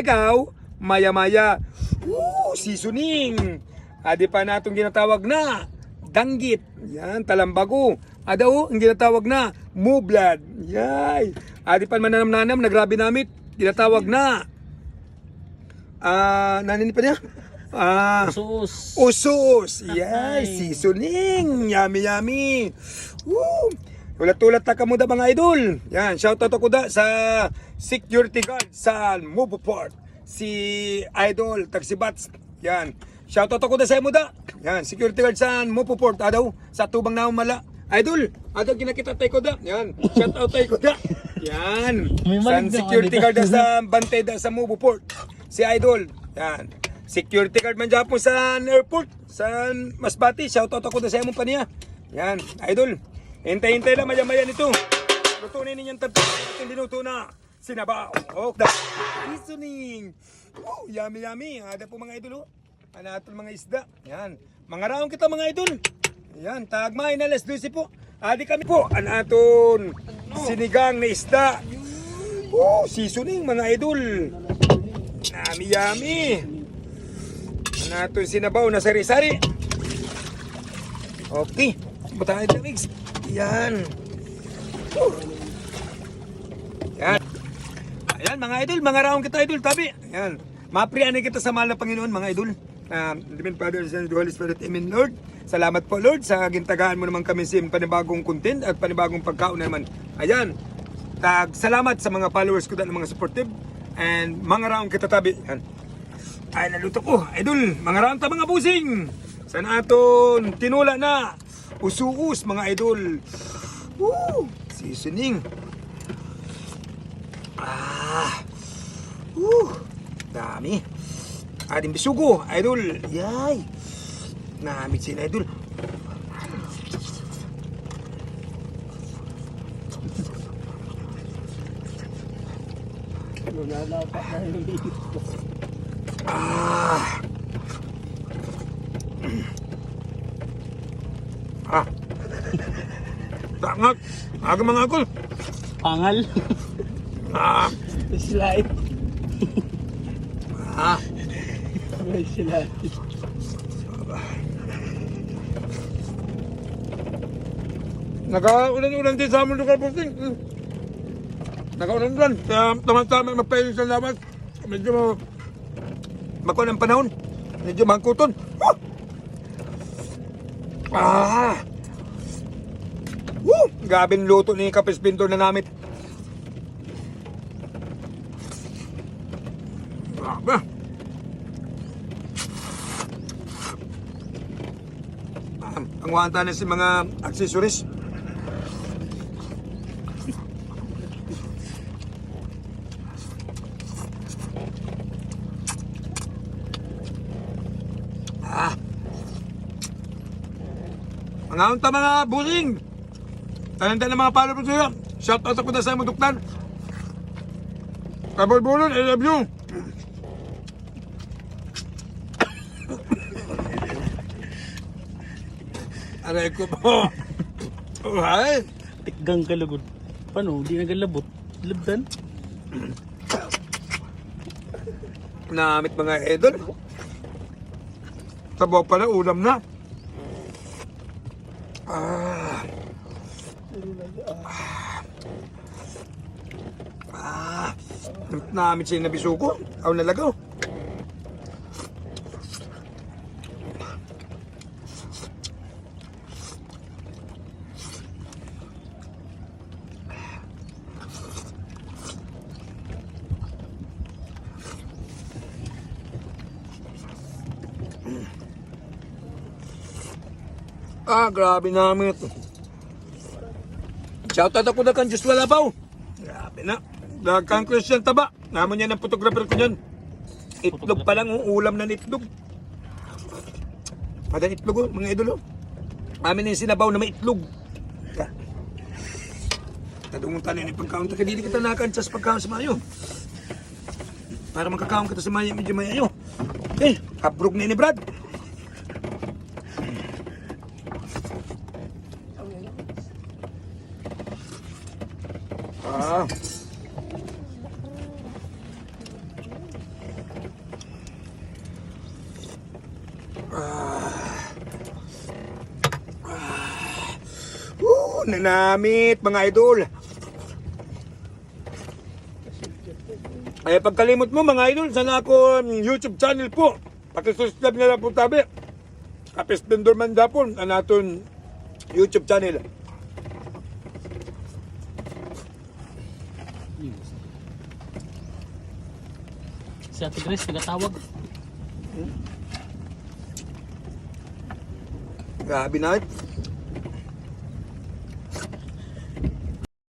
Ikaw, maya-maya, seasoning. Adi pa natong ginatawag na danggit. Yan, talambago. Adaw, ang ginatawag na mublad. Yay. Adi pa mananam-nanam, nagrabe namit. Ginatawag na nanin pa niya? Usus. Usus. Yay, seasoning. Yummy, yummy. Woo. Ulat-ulat na kamuda mga idol. Yan, shoutout ako da sa security guard sa Moboport. Si Idol Taxibats. Yan. Shoutout ako da sa imo da. Yan, security guard sa Moboport. Adaw, sa tubang na mala. Idol, adaw ginakita tayo ko da. Yan, shoutout tayo ko da. Yan. Sa security guard da sa Bantay da sa Moboport. Si Idol. Yan. Security guard man dyan po sa airport. Sa Masbati. Shoutout ako da sa imo pa niya. Yan, Idol. Hintay-hintay lang maya-maya nito. Lutunin ninyong tatlo at dinuto na sinabaw. Oh, seasoning. Oh, yummy yummy. Ada po mga idol. Anatol mga isda. Yan. Mga raong kita mga idol. Yan. Tagmay na alas 12 po. Adi kami po. Anaton. Sinigang na isda. Oh, seasoning mga idol. Yummy yummy. Anaton sinabaw na sari-sari. Okay. Butahan na mix. Yan. Yan. Ayan mga idol, mga raong kita idol, tabi. Ayan. Mapriyanin kita sa mahal na Panginoon mga idol. Amen, Father, Son, and Holy Spirit. Amen, Lord. Salamat po, Lord, sa gintagaan mo naman kami sa panibagong content at panibagong pagkaon naman. Ayan. Salamat sa mga followers ko dahil mga supportive and mga raong kita tabi. Ayan. Ay, naluto ko. Idol, mga raong ta mga busing. San aton tinula na. Usuus mga idol. Woo! Seasoning. Dami. Ating bisugo, idol. Yay. Namit sila, idol. Tangat. Aga mga akol. Pangal. Slide. Slide. Nagaulan-ulan din sa aming lugar po. Nagaulan-ulan. Tama-tama magpayon sa labas. Medyo makuha ng panahon. Medyo mangkuton. Gabing luto ni Kapis Pintor na namit. Grabe. Ang wanta na si mga accessories. Mga unta mga busing. Talanda ng mga followers nyo. Shout out ako na sa Muduktan. Kabulbulon, I love you. Aray ko po. Uhay. Tikgang kalabot. Paano? Di nagalabot. Labdan. Namit mga idol. Sabaw pala, ulam na. Namit siya yung nabisuko. Aw nalagaw. Grabe namin ito. Shoutout ako na kan Diyos Walabaw. Grabe na. Kang Christian Taba. Naman yan ang photographer ko dyan. Itlog pa lang, ulam na itlog. Madan itlog, mga idolo. Amin yung sinabaw na may itlog. Tadungon tayo yung pagkaon. Hindi kita nakansas pagkaon sa mayo. Para magkakaon kita sa mayo, medyo mayo. Habrog na ni Brad. Nanamit mga idol. Ay pagkalimot mo mga idol, sana ako YouTube channel po. Pakisubscribe na lang po tabi. Kapis Bendorman Dapon, ang naton YouTube channel. Si Ate Grace nagatawag. Grabe na.